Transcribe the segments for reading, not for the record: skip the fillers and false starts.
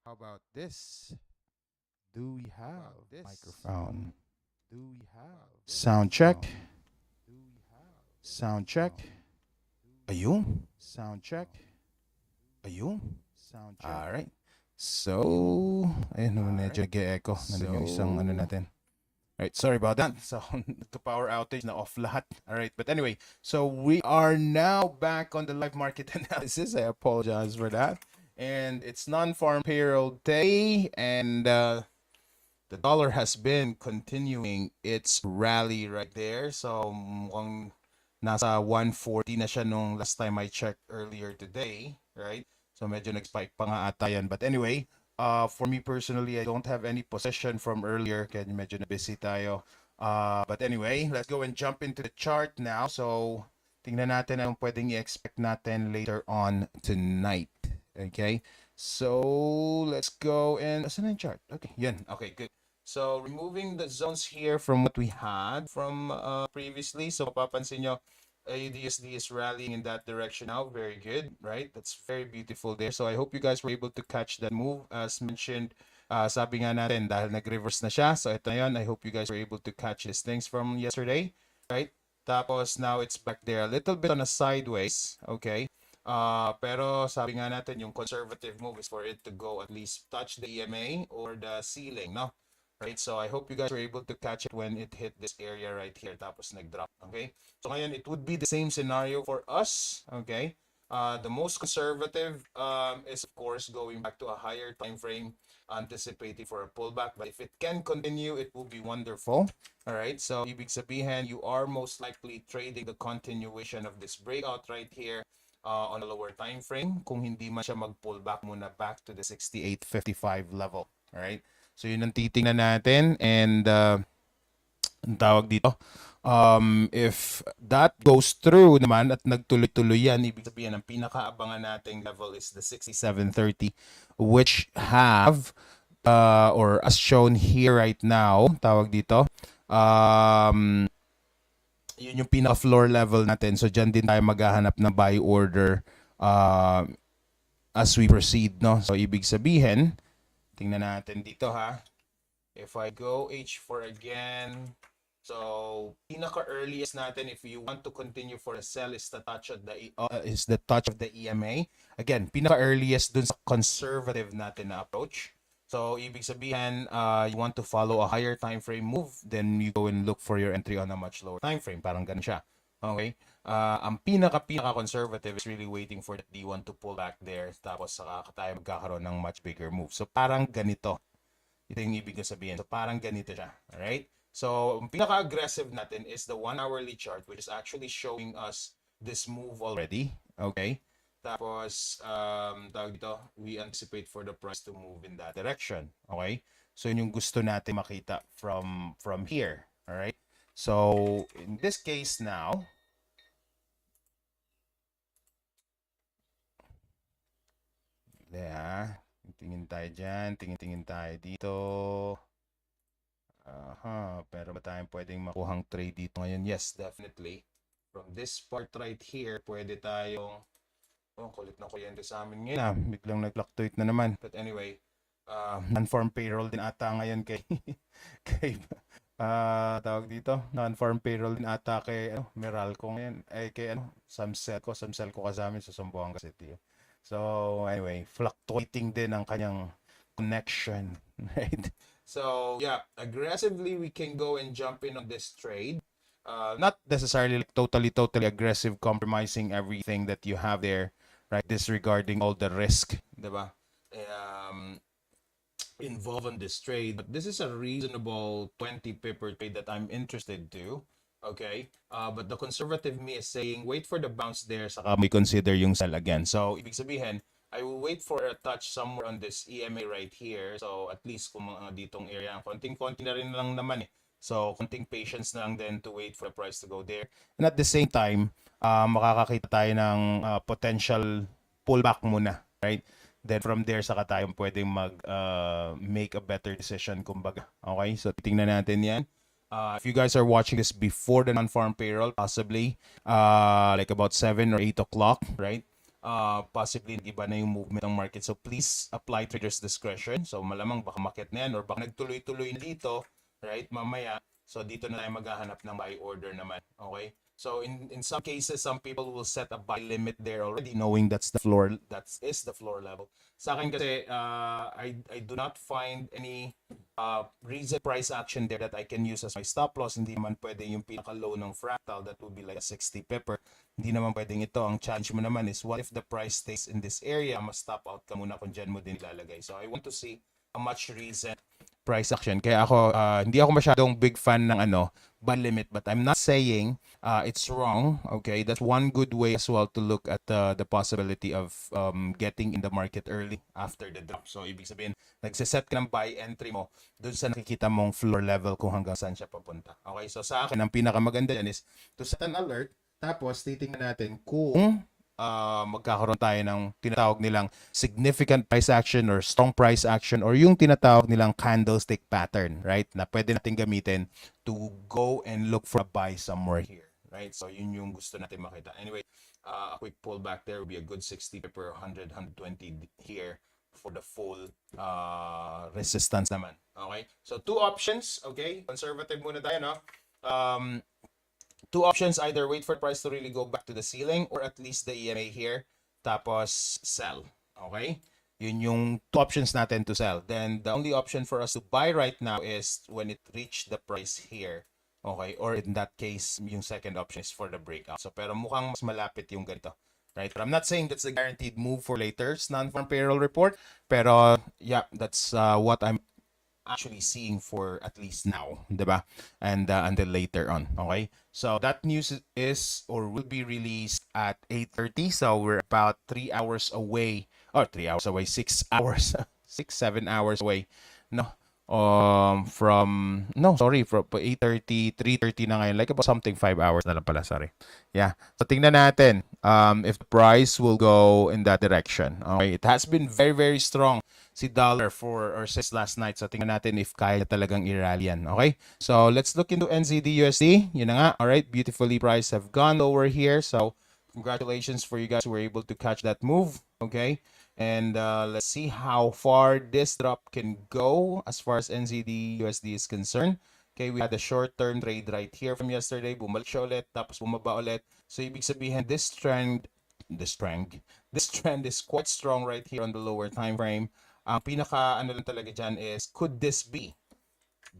How about this? Do we have this Microphone. Do we have this Sound check. Do we have Sound check. Ayun. Sound check. Ayun. Sound check. Alright. So, ayun, medyo nag-echo. Nandun yung isang ano natin. Alright, sorry about that. So, the power outage na off lahat. Alright, but anyway, so we are now back on the live market analysis. I apologize for that. And it's non-farm payroll day, and the dollar has been continuing its rally right there. So, mukhang nasa 140 na siya nung last time I checked earlier today, right? So, medyo nag-spike pa nga ata yan. But anyway, for me personally, I don't have any possession from earlier kaya medyo na busy tayo. But anyway, let's go and jump into the chart now. So, tingnan natin anong pwedeng i-expect natin later on tonight. Okay? So, let's go and... Asan na yung chart? Okay, yan. Okay, good. So, removing the zones here from what we had from previously. So, mapapansin nyo, AUDUSD is rallying in that direction now. Very good, right? That's very beautiful there. So, I hope you guys were able to catch that move. As mentioned, sabi nga natin, dahil nag-reverse na siya. So, ito na yun. I hope you guys were able to catch these things from yesterday, right? Tapos, now it's back there. A little bit on a sideways, okay? Pero sabi nga natin, yung conservative move is for it to go at least touch the EMA or the ceiling, no? Right? So I hope you guys were able to catch it when it hit this area right here, tapos nag-drop, okay? So ngayon, it would be the same scenario for us, okay? The most conservative is of course going back to a higher time frame, anticipating for a pullback. But if it can continue, it will be wonderful. All right. So ibig sabihin, you are most likely trading the continuation of this breakout right here on a lower time frame. Kung hindi man siya mag-pullback muna back to the 68.55 level. All right. So yun ang titingnan natin, and ang tawag dito, if that goes through naman at nagtuloy-tuloy yan, ibig sabihin ang pinakaabangan nating level is the 6730, which have or as shown here right now, tawag dito, yun yung pinaka-floor level natin. So dyan din tayo maghahanap ng buy order as we proceed, no? So ibig sabihin, tingnan natin dito ha. If I go H4 again, so pinaka-earliest natin if you want to continue for a sell is the touch of the EMA. Again, pinaka-earliest dun sa conservative natin na approach. So ibig sabihin, you want to follow a higher time frame move, then you go and look for your entry on a much lower time frame. Parang ganun siya. Okay? Ang pinaka-conservative is really waiting for the D1 to pull back there, tapos saka tayo magkakaroon ng much bigger move. So parang ganito. Ito yung ibig sabihin. So parang ganito siya. Alright? So, ang pinaka-aggressive natin is the 1 hourly chart, which is actually showing us this move already. Okay? Tapos, tawag dito, we anticipate for the price to move in that direction. Okay? So, yun yung gusto natin makita from here. Alright? So, in this case now, tingin tayo dyan, tingin tayo dito. Pero ba tayong pwedeng makuhang trade dito ngayon? Yes, definitely. From this part right here, pwede tayong... Oh, kulit na kuryente sa amin ngayon. Biglang nag-fluctuate na naman. But anyway, non-farm payroll din ata ngayon kay... tawag dito, non-farm payroll din ata kay Meralco ngayon. Kay Samsel ko kasama sa Zamboanga City. So, anyway, fluctuating din ang kanyang connection, right? So, yeah, aggressively we can go and jump in on this trade. Not necessarily like totally aggressive, compromising everything that you have there, right? Disregarding all the risk, diba? Involved in this trade. But this is a reasonable 20 pipper trade that I'm interested to. Okay, but the conservative me is saying wait for the bounce there, saka may consider yung sell again. So ibig sabihin, I will wait for a touch somewhere on this EMA right here. So at least kung mga ditong area, konting-konti na rin lang naman eh. So konting patience na lang din to wait for the price to go there. And at the same time, makakakita tayo ng potential pullback muna, right? Then from there saka tayo pwedeng make a better decision kumbaga. Okay, so titingnan natin yan. If you guys are watching this before the non-farm payroll, possibly like about 7 or 8 o'clock, right? possibly iba na yung movement ng market. So please apply trader's discretion. So malamang baka market na yan or baka nagtuloy-tuloy na dito, right? Mamaya, so dito na tayo maghahanap ng buy order naman. Okay? So in some cases, some people will set a buy limit there already knowing that's the floor, that is the floor level. Sa akin kasi, I do not find any reason price action there that I can use as my stop loss. Hindi man pwede yung pinaka-low ng fractal, that would be like a 60 pepper. Hindi naman pwedeng ito. Ang challenge mo naman is what if the price stays in this area, mas stop out ka muna kung dyan mo din ilalagay. So I want to see a much recent price action. Kaya ako, hindi ako masyadong big fan ng buy limit, but I'm not saying it's wrong. Okay, that's one good way as well to look at the possibility of getting in the market early after the drop. So ibig sabihin, nagsiset ka ng buy entry mo dun sa nakikita mong floor level kung hanggang saan siya papunta. Okay, so sa akin, ang pinakamaganda dyan is to set an alert. Tapos, titingnan natin kung magkakaroon tayo ng tinatawag nilang significant price action or strong price action or yung tinatawag nilang candlestick pattern, right? Na pwede natin gamitin to go and look for a buy somewhere here, right? So, yun yung gusto natin makita. Anyway, a quick pullback there will be a good 60 per 100, 120 here for the full resistance naman. Okay? So, two options, okay? Conservative muna tayo, no? Two options, either wait for the price to really go back to the ceiling or at least the EMA here, tapos sell. Okay? Yun yung two options natin to sell. Then the only option for us to buy right now is when it reached the price here. Okay? Or in that case, yung second option is for the breakout. So pero mukhang mas malapit yung ganito. Right? But I'm not saying that's a guaranteed move for later's non-farm payroll report. Pero yeah, that's what I'm actually seeing for at least now, diba? And until later on, okay? So that news is or will be released at 8:30. So we're about 3 hours away, or 3 hours away, 6 hours, 6-7 hours away, no? From 8:30, 3:30 na ngayon, like about something 5 hours na lang pala, sorry. Yeah. So tingnan natin if the price will go in that direction. Okay, it has been very very strong si dollar since last night. So tingnan natin if kaya talagang i-rally yan. Okay? So let's look into NZD USD. Yun na nga. Alright, beautifully price have gone lower here. So congratulations for you guys who were able to catch that move. Okay? And let's see how far this drop can go as far as NZD USD is concerned. Okay, we had a short-term trade right here from yesterday. Bumalik siya ulit, tapos bumaba ulit. So ibig sabihin, this trend is quite strong right here on the lower time frame. Ang pinaka lang talaga dyan is, could this be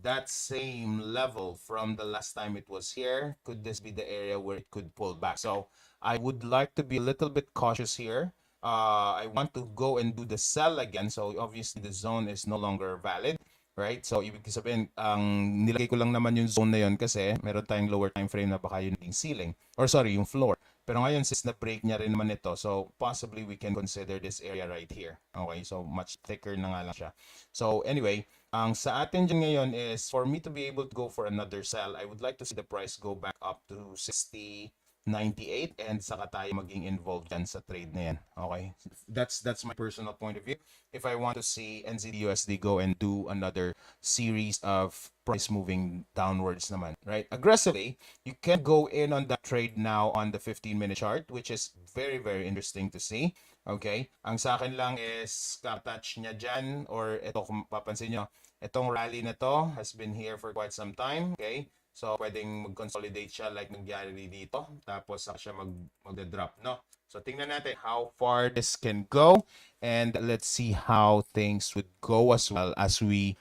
that same level from the last time it was here? Could this be the area where it could pull back? So I would like to be a little bit cautious here. I want to go and do the sell again. So obviously the zone is no longer valid, right? So ibig sabihin, ang nilagay ko lang naman yung zone na yun kasi meron tayong lower time frame na baka yun yung ceiling. Or sorry, yung floor. Pero ngayon, since na-break niya rin naman ito, so possibly we can consider this area right here. Okay, so much thicker na nga lang siya. So anyway, ang sa atin dyan ngayon is, for me to be able to go for another sell, I would like to see the price go back up to 60.98 and saka tayo maging involved dyan sa trade na yan. Okay, that's my personal point of view. If I want to see NZD-USD go and do another series of price moving downwards naman, right? Aggressively, you can go in on that trade now on the 15-minute chart, which is very, very interesting to see. Okay? Ang sa akin lang is ka-touch niya dyan, or ito kung papansin nyo, itong rally na to has been here for quite some time. Okay? So, pwedeng mag-consolidate siya like nangyari dito. Tapos, saka siya mag-drop, no? So, tingnan natin how far this can go. And let's see how things would go as well as we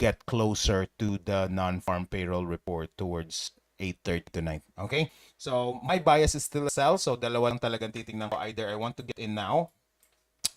get closer to the non-farm payroll report towards 8:30 tonight. Okay? So, my bias is still a sell. So, dalawa lang talagang titingnan ko. Either I want to get in now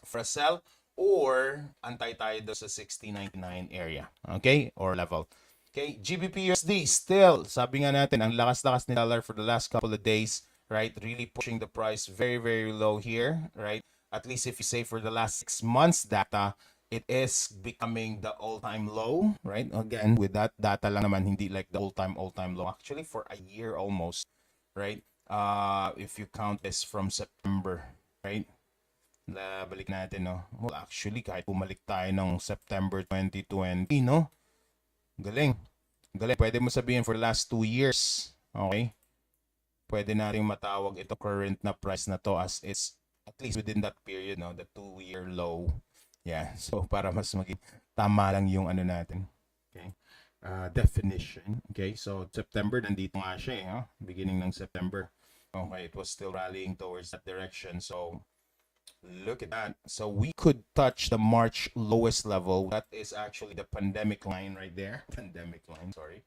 for a sell or antay tayo doon sa 60.99 area. Okay? Or level. Okay? GBP USD still, sabi nga natin, ang lakas-lakas ni dollar for the last couple of days, right? Really pushing the price very, very low here, right? At least if you say for the last 6 months data, it is becoming the all-time low, right? Again, with that data lang naman, hindi like the all-time low. Actually, for a year almost, right? If you count this from September, right? Balik natin, no? Well, actually, kahit bumalik tayo ng September 2020, no? Galing. Galing. Pwede mo sabihin for the last 2 years, okay? Pwede natin matawag ito current na price na to as its at least within that period, no, the 2-year low. Yeah, so para mas maging tama lang yung ano natin. Okay. Definition. Okay, so September, nandito nga siya eh, huh? Beginning ng September. Okay, it was still rallying towards that direction. So look at that. So we could touch the March lowest level. That is actually the pandemic line right there. Pandemic line, sorry.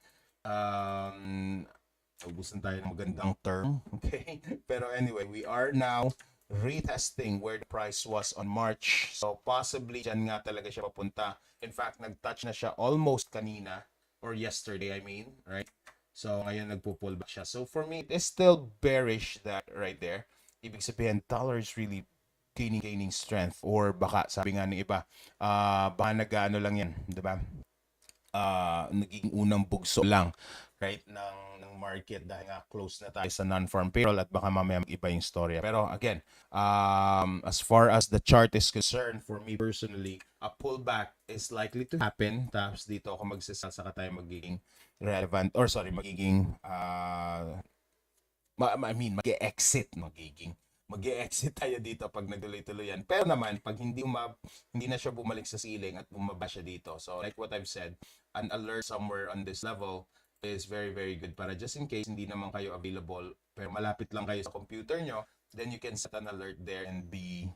Ubusan tayo ng magandang term. Okay? Pero anyway, we are now retesting where the price was on March. So possibly dyan nga talaga siya papunta. In fact, nag-touch na siya almost kanina or yesterday, I mean, right? So ngayon nagpo-pull back siya. So for me, it is still bearish that right there. Ibig sabihin, dollar is really gaining strength, or baka sabi nga ng iba, baka nag-ano lang yan, di ba? Naging unang bugso lang, right, ng market dahil nga close na tayo sa non-farm payroll at baka mamaya mag-iba yung story. Pero again, as far as the chart is concerned, for me personally, a pullback is likely to happen. Tapos dito ako magsasal, saka tayo magiging relevant, or sorry, magiging mag-exit tayo dito pag nagtuloy-tuloy yan. Pero naman, pag hindi na siya bumalik sa ceiling at bumaba siya dito. So, like what I've said, an alert somewhere on this level is very, very good para just in case hindi naman kayo available, pero malapit lang kayo sa computer nyo, then you can set an alert there and be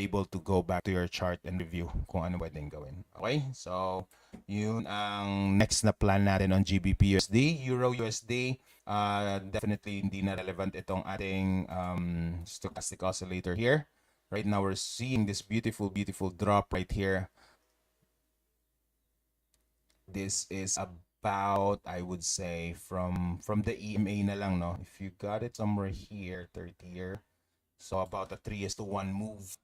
able to go back to your chart and review kung ano pwedeng gawin. Okay? So, yun ang next na plan natin on GBP USD. Euro USD, definitely hindi na relevant itong ating stochastic oscillator here. Right now, we're seeing this beautiful drop right here. This is about, I would say, from the EMA na lang, no? If you got it somewhere here, 30-year. So about a 3:1 move.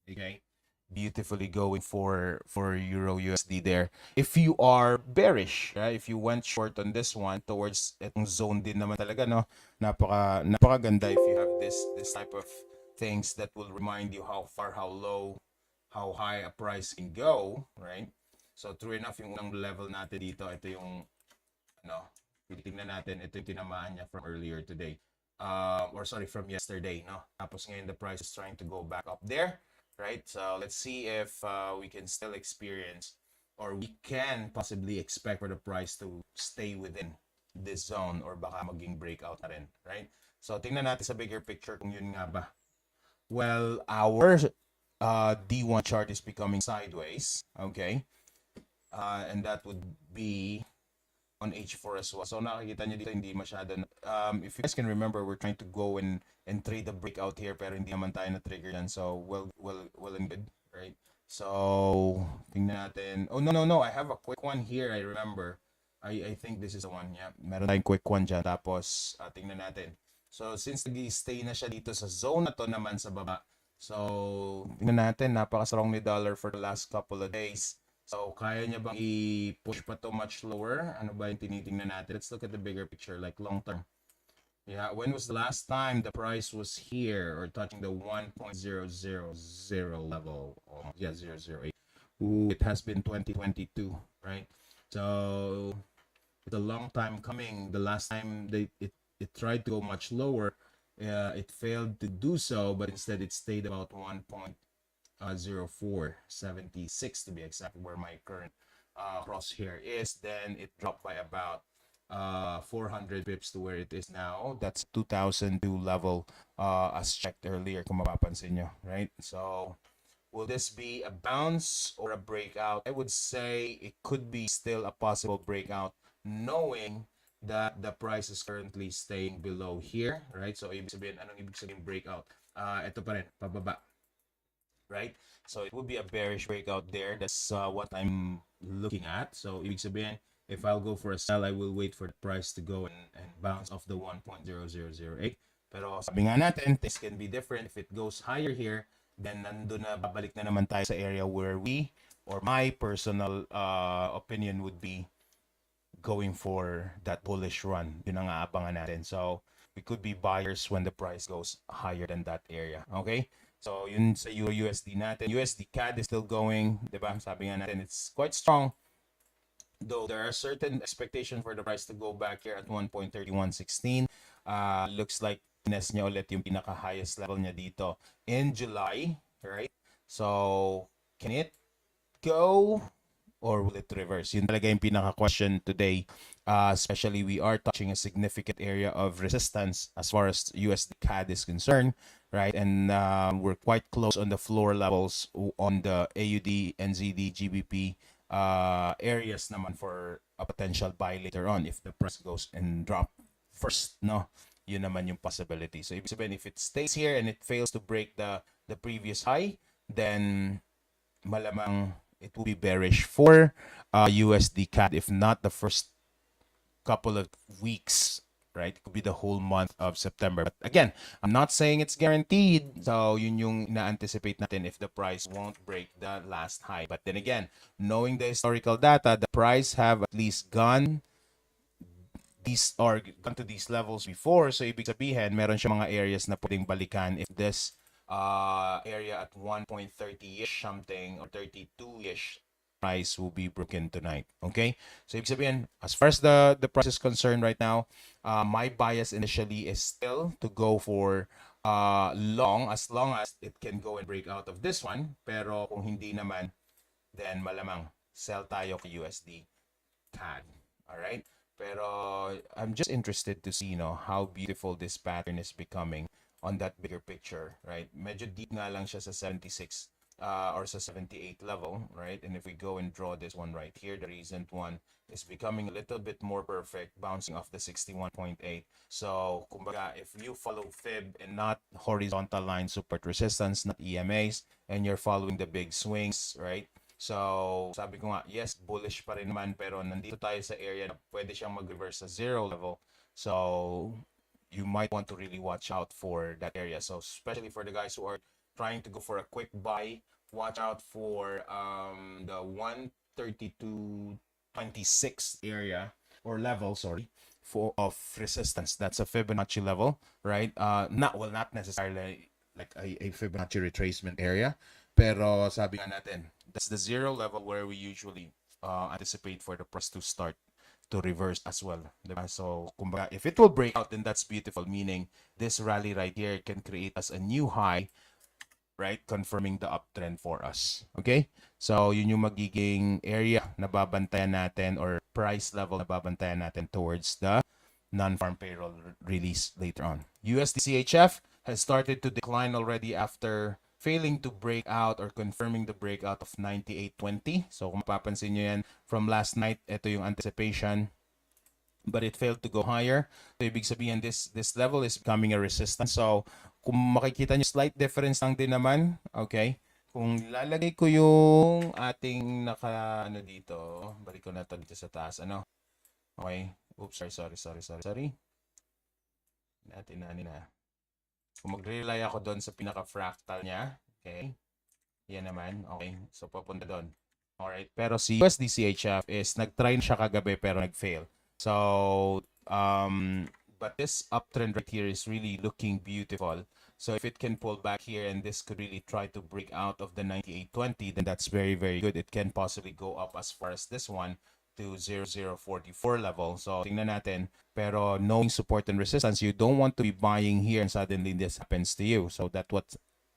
Okay. Beautifully going for Euro USD there. If you are bearish, right? If you went short on this one towards itong zone din naman talaga, no? Napakaganda if you have this type of things that will remind you how far, how low, how high a price can go, right? So true enough, yung unang level natin dito, ito yung titingnan natin, ito yung tinamaan niya from earlier today. Or sorry, from yesterday, no? Tapos ngayon the price is trying to go back up there, right? So let's see if we can still experience, or we can possibly expect for the price to stay within this zone, or baka maging breakout na rin, right? So tingnan natin sa bigger picture kung yun nga ba. Well, our D1 chart is becoming sideways, okay? And that would be on H4 as well. So nakikita niyo dito hindi masyado. If you guys can remember, we're trying to go and trade the breakout here, pero hindi naman tayo na-trigger yan. So well and good, right? So tingnan natin. Oh no, I have a quick one here. I remember. I think this is the one. Yeah, meron tayong quick one dyan. Tapos tingnan natin. So since nag-stay na siya dito sa zone na to naman sa baba. So tingnan natin, napaka-strong ni dollar for the last couple of days. So, kaya niya bang i-push pa to much lower? Ano ba yung tinitingnan natin? Let's look at the bigger picture, like long term. Yeah, when was the last time the price was here or touching the 1.000 level? Oh, yeah, 008. Ooh, it has been 2022, right? So, it's a long time coming. The last time it tried to go much lower, it failed to do so, but instead it stayed about 1.0476 to be exact, where my current crosshair is. Then it dropped by about 400 pips to where it is now. That's 2002 level as checked earlier, kung mapapansin nyo, right? So will this be a bounce or a breakout? I would say it could be still a possible breakout, knowing that the price is currently staying below here, right? So ibig sabihin, anong ibig sabihin breakout? Ito pa rin, pababa, right? So it would be a bearish breakout there. That's what I'm looking at. So ibig sabihin, if I'll go for a sell, I will wait for the price to go and bounce off the 1.0008. Pero sabi nga natin, this can be different. If it goes higher here, then nandun na, babalik na naman tayo sa area where we, or my personal opinion would be going for that bullish run. Yun ang aabangan natin. So we could be buyers when the price goes higher than that area. Okay? So, yun sa Euro USD natin. USD CAD is still going, diba? Sabi nga natin, it's quite strong. Though there are certain expectations for the price to go back here at 1.3116. Looks like Tines niya ulit yung pinaka-highest level niya dito in July, right? So, can it go or will it reverse? Yun talaga yung pinaka-question today. Especially we are touching a significant area of resistance as far as USD CAD is concerned, right? And we're quite close on the floor levels on the AUD, NZD, GBP areas naman for a potential buy later on if the price goes and drop first, no? Yun naman yung possibility. So ibig sabihin, if it stays here and it fails to break the previous high, then malamang it will be bearish for USD CAD, if not the first couple of weeks, right? It could be the whole month of September. But again, I'm not saying it's guaranteed. So yun yung na-anticipate natin if the price won't break the last high. But then again, knowing the historical data, the price have at least gone to these levels before. So ibig sabihin, meron siya mga areas na pwedeng balikan if this area at 1.30-ish something or 32-ish price will be broken tonight. Okay? So ibig sabihin, as far as the price is concerned right now, my bias initially is still to go for long as it can go and break out of this one. Pero kung hindi naman, then malamang sell tayo kay USD CAD. Alright? Pero I'm just interested to see, how beautiful this pattern is becoming on that bigger picture, right? Medyo deep nga lang siya sa 76 or sa 78 level, right? And if we go and draw this one right here, the recent one is becoming a little bit more perfect, bouncing off the 61.8. So, kumbaga, if you follow fib and not horizontal line support resistance, not EMAs, and you're following the big swings, right? So, sabi ko nga, yes, bullish pa rin naman, pero nandito tayo sa area na pwede siyang mag-reverse sa zero level. So, you might want to really watch out for that area. So, especially for the guys who are trying to go for a quick buy, watch out for the 132.26 area or level, of resistance. That's a Fibonacci level, right? Not necessarily like a Fibonacci retracement area, pero sabi nga natin, that's the zero level where we usually anticipate for the price to start to reverse as well. Diba? So, kumbaga, if it will break out, then that's beautiful, meaning this rally right here can create us a new high, right? Confirming the uptrend for us. Okay? So, yun yung magiging area na babantayan natin or price level na babantayan natin towards the non-farm payroll release later on. USD CHF has started to decline already after failing to break out or confirming the breakout of 98.20. So kung mapapansin nyo yan from last night, ito yung anticipation, but it failed to go higher. So ibig sabihin, this level is becoming a resistance. So kung makikita nyo, slight difference lang din naman. Okay? Kung lalagay ko yung ating dito, balik ko na to dito sa taas. Okay? Oops, sorry. Natin na. Kung mag-rely ako doon sa pinaka-fractal niya, okay? Yan naman, okay. So, papunta doon. Alright, pero si USD CHF is nag-try siya kagabi pero nag-fail. So, but this uptrend right here is really looking beautiful. So, if it can pull back here and this could really try to break out of the 98.20, then that's very, very good. It can possibly go up as far as this one to 0044 level. So, tingnan natin. Pero knowing support and resistance, you don't want to be buying here and suddenly this happens to you. So,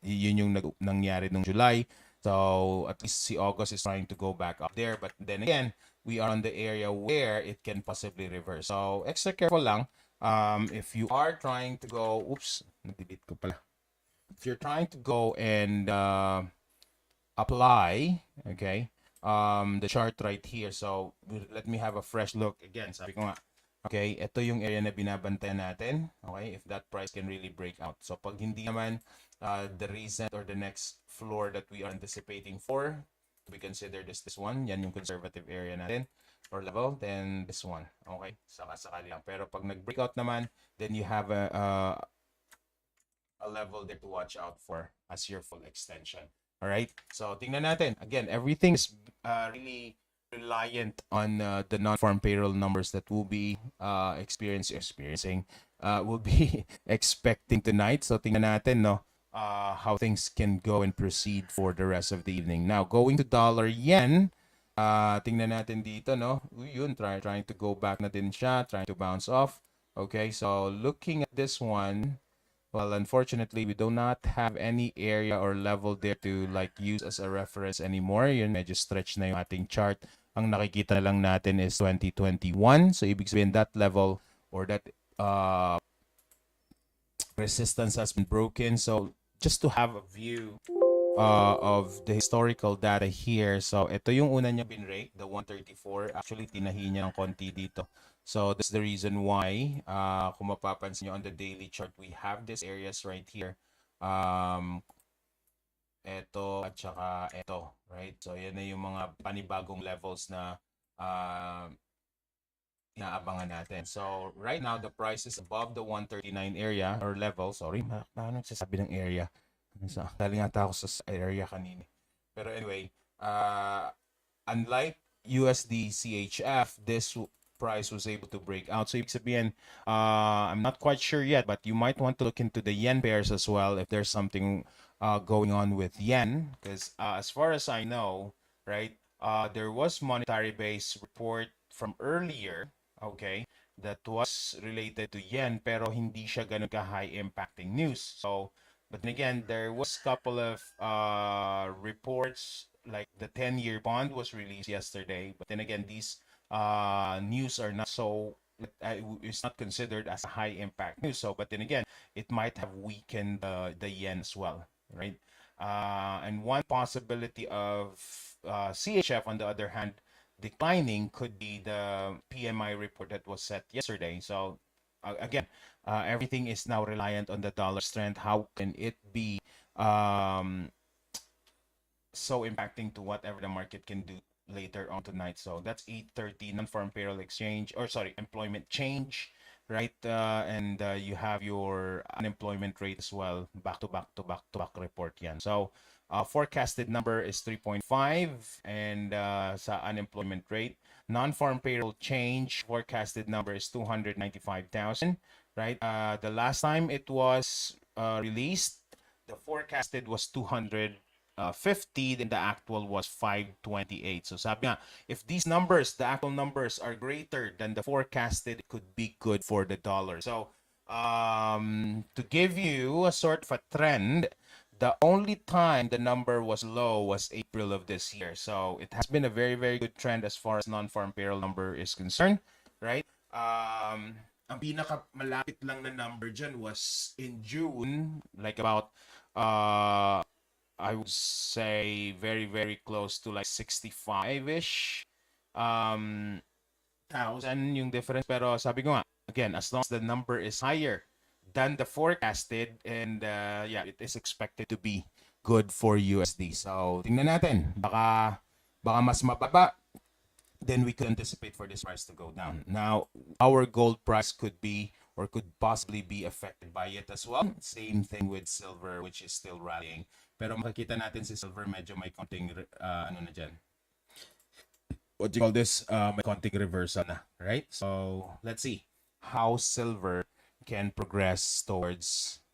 yun yung nangyari nung July. So, at least si August is trying to go back up there. But then again, we are on the area where it can possibly reverse. So, extra careful lang. If you are trying to go, nag-delete ko pala. If you're trying to go and apply, okay, the chart right here. So, let me have a fresh look again. Sabi ko nga, okay, ito yung area na binabantayan natin. Okay, if that price can really break out. So, pag hindi naman the recent or the next floor that we are anticipating for, we consider this one. Yan yung conservative area natin or level. Then, this one. Okay, saka-sakali lang. Pero pag nag-breakout naman, then you have a level there to watch out for as your full extension. All right. So tingnan natin. Again, everything is really reliant on the non-farm payroll numbers that we'll be experiencing, will be expecting tonight. So tingnan natin, how things can go and proceed for the rest of the evening. Now, going to dollar yen, tingnan natin dito, yun, trying to go back na din siya, trying to bounce off. Okay, so looking at this one, Well, unfortunately, we do not have any area or level there to like use as a reference anymore. Yun, medyo stretch na yung ating chart. Ang nakikita na lang natin is 2021. So, ibig sabihin that level or that resistance has been broken. So, just to have a view of the historical data here. So, ito yung una niya binrake, the 134. Actually, tinahi niya ng konti dito. So, that's the reason why, kung mapapansin nyo on the daily chart, we have these areas right here. Ito at saka ito, right? So, yan na yung mga panibagong levels na inaabangan natin. So, right now, the price is above the 139 area or level. Sorry, paano nagsasabi ng area? Dali nga ako sa area kanina. Pero anyway, unlike USD CHF, this price was able to break out. So, ibig sabihin, I'm not quite sure yet, but you might want to look into the yen pairs as well if there's something going on with yen. Because as far as I know, right, there was monetary base report from earlier, okay, that was related to yen, pero hindi siya ganun ka-high impacting news. So, but then again, there was a couple of reports, like the 10-year bond was released yesterday. But then again, these news are not so, it's not considered as a high impact news. So, but then again, it might have weakened the yen as well, right? And one possibility of CHF, on the other hand, declining could be the PMI report that was set yesterday. So again, everything is now reliant on the dollar strength. How can it be so impacting to whatever the market can do later on tonight? So that's 8:30 non-farm payroll exchange, or sorry, employment change, right? And you have your unemployment rate as well, back to back to back to back report yan. So forecasted number is 3.5, and sa unemployment rate. Non-farm payroll change forecasted number is 295,000, right? The last time it was released, the forecasted was 250, then the actual was 528. So sabi nga, if these numbers, the actual numbers are greater than the forecasted, it could be good for the dollar. So to give you a sort of a trend, the only time the number was low was April of this year. So it has been a very, very good trend as far as non-farm payroll number is concerned, right? Ang pinaka malapit lang na number dyan was in June, like about, I would say very, very close to like 65-ish thousand yung difference. Pero sabi ko nga, again, as long as the number is higher than the forecasted, and yeah, it is expected to be good for USD. So, tingnan natin. Baka mas mababa, then we could anticipate for this price to go down. Now, our gold price could be or could possibly be affected by it as well. Same thing with silver, which is still rallying. Pero makikita natin si silver medyo may konting ano na dyan. What do you call this? May konting reversal na, right? So, let's see how silver can progress towards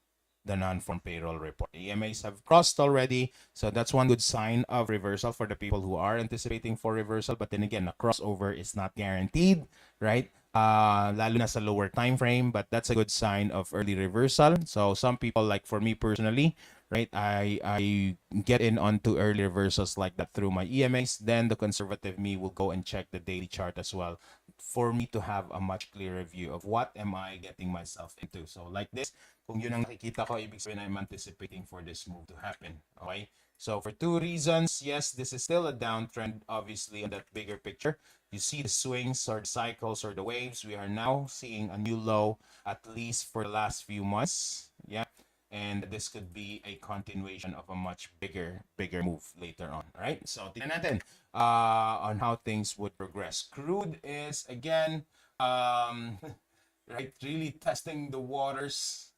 the non-farm payroll report. EMAs have crossed already, so that's one good sign of reversal for the people who are anticipating for reversal. But then again, a crossover is not guaranteed, right? Lalo na sa lower time frame, but that's a good sign of early reversal. So some people, like for me personally, right, I get in onto early reversals like that through my EMAs. Then the conservative me will go and check the daily chart as well, for me to have a much clearer view of what am I getting myself into. So like this, kung yun ang nakikita ko, ibig sabihin I'm anticipating for this move to happen. Okay? So for two reasons, yes, this is still a downtrend, obviously, on that bigger picture. You see the swings or the cycles or the waves. We are now seeing a new low, at least for the last few months. Yeah. And this could be a continuation of a much bigger move later on. Right? So tingnan natin on how things would progress. Crude is, again, right, really testing the waters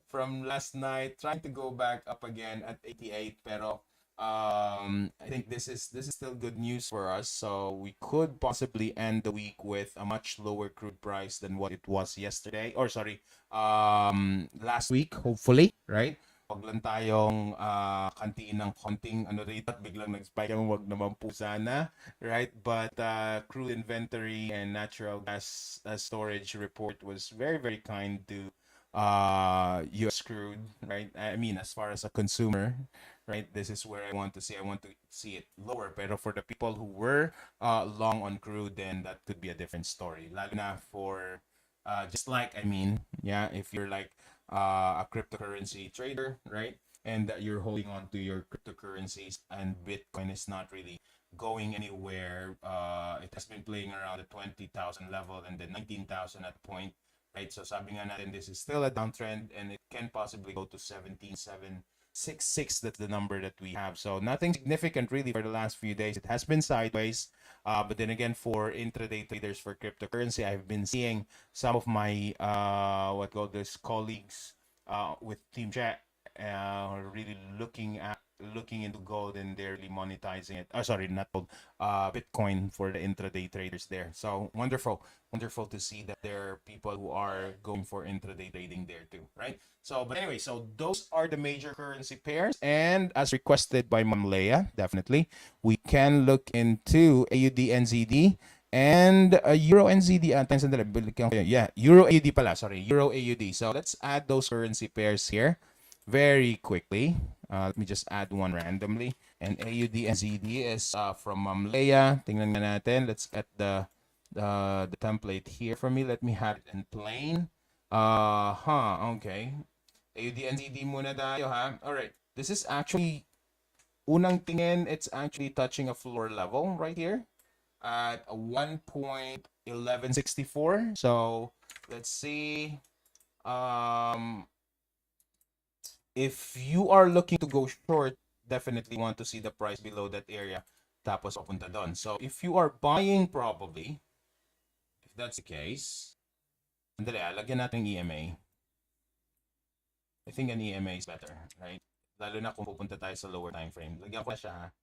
from last night, trying to go back up again at 88. Pero I think this is still good news for us. So we could possibly end the week with a much lower crude price than what it was yesterday, or sorry, last week, hopefully, right? Wag lang tayong kantiin ng konting ano rito at biglang nag-spike, wag naman po sana, right? But crude inventory and natural gas storage report was very, very kind to you're screwed, right? I mean, as far as a consumer, right? This is where I want to see it lower. Pero for the people who were long on crude, then that could be a different story. Lalo na for just like, I mean, yeah, if you're like a cryptocurrency trader, right? And that you're holding on to your cryptocurrencies and Bitcoin is not really going anywhere. It has been playing around the 20,000 level and the 19,000 at point, right? So sabi nga natin, this is still a downtrend and it can possibly go to 17,766. That's the number that we have. So nothing significant really for the last few days. It has been sideways. But then again, for intraday traders for cryptocurrency, I've been seeing some of my what call this colleagues with Team Chat really looking into gold and they're really monetizing it. Sorry, not gold, Bitcoin for the intraday traders there. So wonderful to see that there are people who are going for intraday trading there too, right? So, but anyway, so those are the major currency pairs, and as requested by Ma'am Leia, definitely we can look into AUD NZD and Euro NZD. Yeah, Euro AUD pala. Sorry, Euro AUD. So let's add those currency pairs here very quickly. Let me just add one randomly. And AUD NZD is from Ma'am Leia. Tingnan nga natin. Let's get the template here for me. Let me have it in plain. Okay. AUD NZD muna tayo, ha? Alright. This is actually, unang tingin, it's actually touching a floor level right here at 1.1164. So, let's see. If you are looking to go short, definitely want to see the price below that area. Tapos papunta doon. So, if you are buying probably, if that's the case, andali, lagyan natin EMA. I think an EMA is better, right? Lalo na kung pupunta tayo sa lower time frame. Lagyan ko na siya, ha?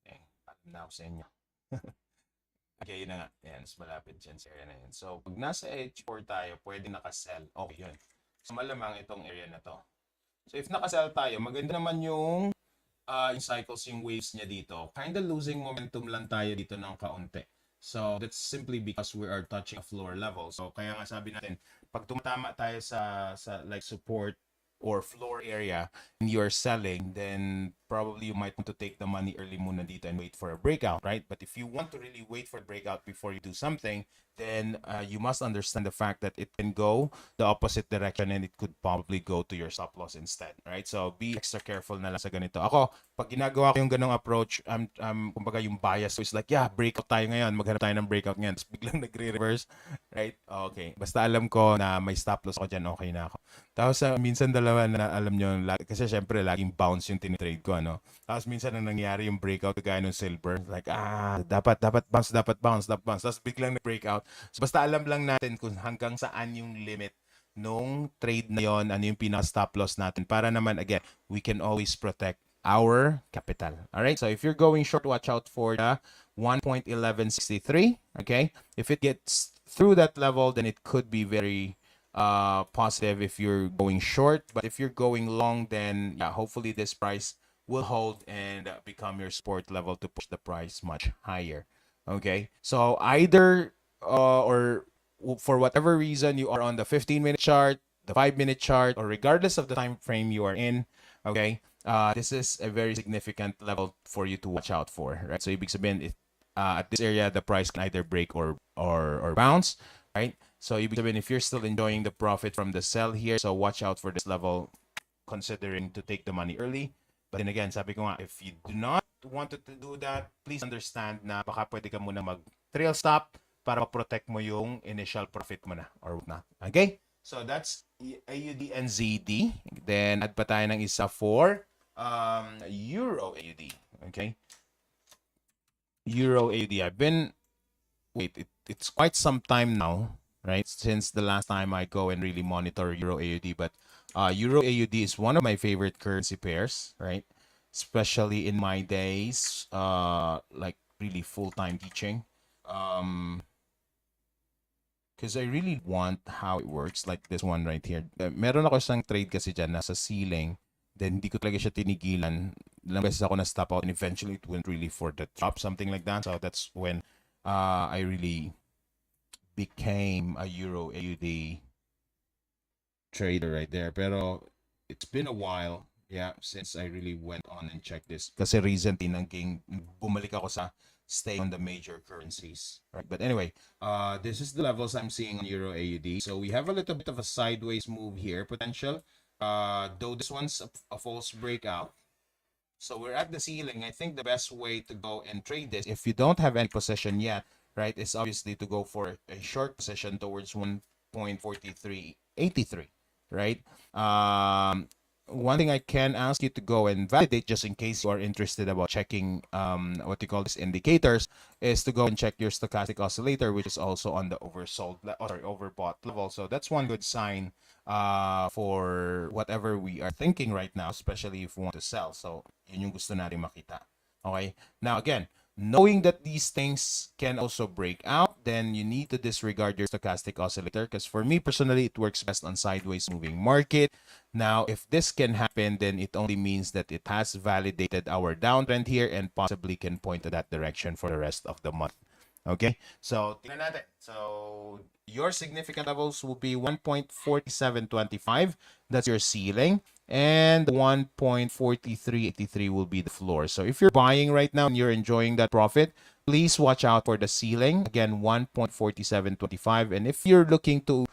Okay, alam na ako sa inyo. Okay, yun na nga. Yan, mas malapit dyan sa area na yun. So, pag nasa H4 tayo, pwede nakasell. Okay, yun. So, malamang itong area na to. So, if nakasell tayo, maganda naman yung cycles, yung waves niya dito. Kind of losing momentum lang tayo dito ng kaunti. So, that's simply because we are touching a floor level. So, kaya nga sabi natin, pag tumatama tayo sa like support or floor area and you are selling, then probably you might want to take the money early muna dito and wait for a breakout, right? But if you want to really wait for a breakout before you do something, then you must understand the fact that it can go the opposite direction and it could probably go to your stop loss instead, right? So be extra careful na lang sa ganito. Ako, pag ginagawa ko yung ganong approach, kumbaga yung bias is like, yeah, breakout tayo ngayon, maghanap tayo ng breakout ngayon, tapos biglang nagre-reverse, right? Okay, basta alam ko na may stop loss ako dyan, okay na ako. Tapos minsan dalawa na alam nyo, kasi syempre laging bounce yung tinitrade ko, ano? Tapos minsan ang nangyari yung breakout kagaya ng silver, like, dapat bounce. Tapos biglang nag-breakout. So basta alam lang natin kung hanggang saan yung limit nung trade na yon, ano yung pinaka-stop loss natin. Para naman, again, we can always protect our capital. Alright, so if you're going short, watch out for the 1.1163, okay? If it gets through that level, then it could be very positive if you're going short. But if you're going long, then yeah, hopefully this price will hold and become your support level to push the price much higher. Okay, so either or for whatever reason you are on the 15-minute chart, the 5-minute chart, or regardless of the time frame you are in, okay, this is a very significant level for you to watch out for, right? So ibig sabihin, at this area, the price can either break or bounce, right? So ibig sabihin, if you're still enjoying the profit from the sell here, so watch out for this level, considering to take the money early. But then again, sabi ko nga, if you do not want to do that, please understand na baka pwede ka muna mag-trail stop para ma-protect mo yung initial profit mo na or whatnot. Okay? So that's AUD and ZD. Then add pa tayo ng isa for Euro AUD. Okay? Euro AUD. It's quite some time now, right? Since the last time I go and really monitor Euro AUD, but Euro AUD is one of my favorite currency pairs, right? Especially in my days, like really full-time teaching. Because I really want how it works, like this one right here. Meron ako isang trade kasi dyan, nasa ceiling. Then, hindi ko talaga siya tinigilan. Ilang beses ako na-stop out and eventually it went really for the top, something like that. So, that's when I really became a Euro AUD trader right there. Pero it's been a while, yeah, since I really went on and checked this. Kasi recently bumalik ako sa stay on the major currencies, right? But anyway, this is the levels I'm seeing on Euro AUD. So we have a little bit of a sideways move here, potential. Though this one's a false breakout. So we're at the ceiling. I think the best way to go and trade this, if you don't have any position yet, right, is obviously to go for a short position towards 1.4383, right? One thing I can ask you to go and validate, just in case you are interested about checking what you call this indicators, is to go and check your stochastic oscillator, which is also on the overbought level. So that's one good sign for whatever we are thinking right now, especially if we want to sell. So yun yung gusto natin makita. Okay? Now again, knowing that these things can also break out, then you need to disregard your stochastic oscillator, because for me personally, it works best on sideways moving market. Now, if this can happen, then it only means that it has validated our downtrend here and possibly can point to that direction for the rest of the month. Okay? So, tingnan natin. So, your significant levels will be 1.4725. That's your ceiling. And 1.4383 will be the floor. So if you're buying right now and you're enjoying that profit, please watch out for the ceiling. Again, 1.4725. And if you're looking to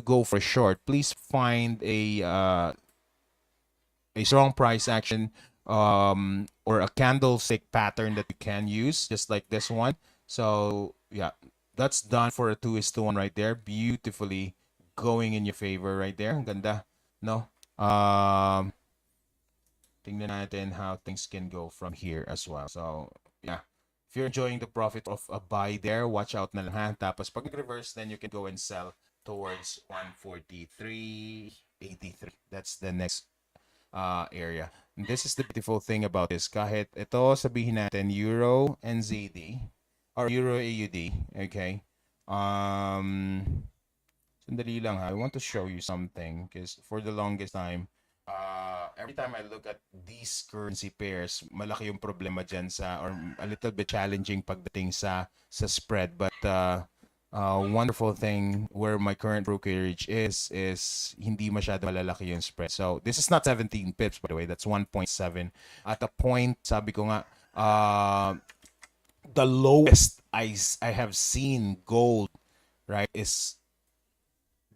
go for short, please find a strong price action or a candlestick pattern that you can use, just like this one. So yeah, that's done for a 2:1 right there. Beautifully going in your favor right there. Ang ganda, no? Tingnan natin how things can go from here as well. So, yeah. If you're enjoying the profit of a buy there, watch out na lang ha. Tapos pag reverse, then you can go and sell towards 143.83. That's the next area. And this is the beautiful thing about this. Kahit ito, sabihin natin, Euro NZD or Euro AUD, okay? Sandali lang ha. I want to show you something because for the longest time, every time I look at these currency pairs, malaki yung problema dyan or a little bit challenging pagdating sa spread. But wonderful thing where my current brokerage is hindi masyado malalaki yung spread. So this is not 17 pips, by the way. That's 1.7. At a point, sabi ko nga, the lowest I have seen gold, right, is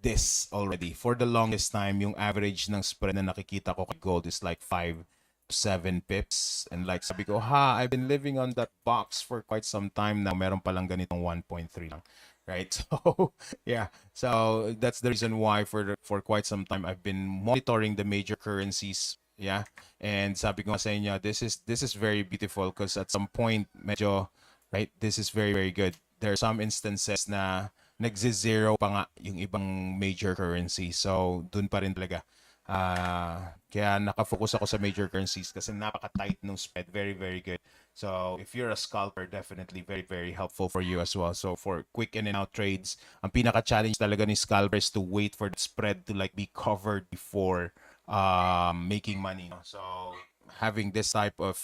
this already. For the longest time, yung average ng spread na nakikita ko kay gold is like 5 to 7 pips. And like sabi ko, I've been living on that box for quite some time now. Meron palang ganitong 1.3 lang. Right? So, yeah. So, that's the reason why for quite some time, I've been monitoring the major currencies. Yeah. And sabi ko sa inyo, this is very beautiful because at some point, medyo, right, this is very, very good. There are some instances na nagzi-zero pa nga yung ibang major currency. So, dun pa rin talaga. Kaya nakafocus ako sa major currencies kasi napaka-tight ng spread. Very, very good. So, if you're a scalper, definitely very, very helpful for you as well. So, for quick in and out trades, ang pinaka-challenge talaga ni scalper is to wait for the spread to like be covered before making money. No? So, having this type of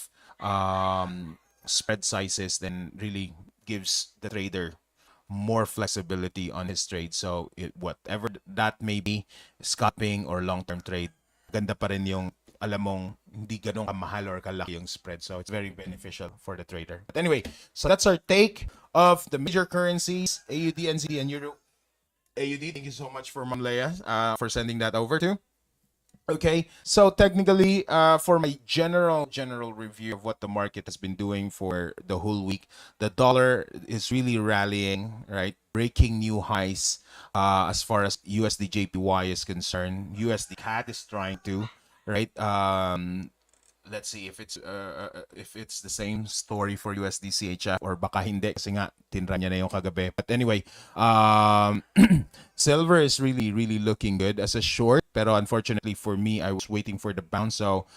spread sizes then really gives the trader more flexibility on his trade. So whatever that may be, scalping or long-term trade, ganda pa rin yung alam mong hindi ganun kamahal or kalaki yung spread. So it's very beneficial for the trader. But anyway, so that's our take of the major currencies, AUD, NZD, and Euro. AUD, thank you so much for Ma'am Leia for sending that over to. Okay, so technically, for my general review of what the market has been doing for the whole week, the dollar is really rallying, right? Breaking new highs as far as USD JPY is concerned. USD CAD is trying to, right? Let's see if it's the same story for USD CHF or baka hindi kasi nga tinra niya na yung kagabi. But anyway, silver is really looking good as a short, pero unfortunately for me, I was waiting for the bounce. So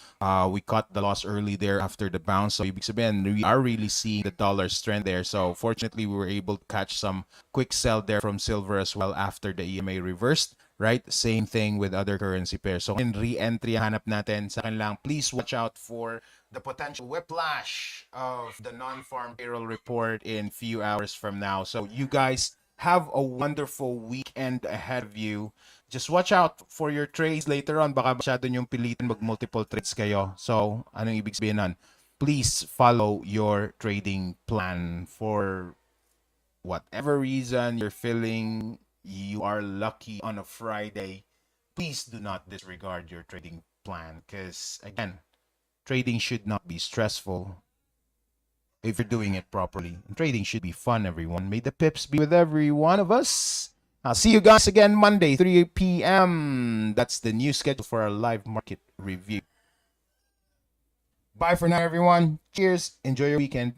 we caught the loss early there after the bounce. So ibig sabihin, we are really seeing the dollar strength there. So fortunately, we were able to catch some quick sell there from silver as well after the EMA reversed. Right? Same thing with other currency pairs. So in re-entry, hanap natin sa lang. Please watch out for the potential whiplash of the non-farm payroll report in few hours from now. So you guys Have a wonderful weekend ahead of you. Just watch out for your trades later on. Baka masyado niyong pilitin mag-multiple trades kayo. So, anong ibig sabihin nun? Please follow your trading plan. For whatever reason you're feeling you are lucky on a Friday, please do not disregard your trading plan, because again, trading should not be stressful if you're doing it properly. Trading should be fun, everyone. May the pips be with every one of us. I'll see you guys again Monday, 3 p.m. That's the new schedule for our live market review. Bye for now, everyone. Cheers. Enjoy your weekend.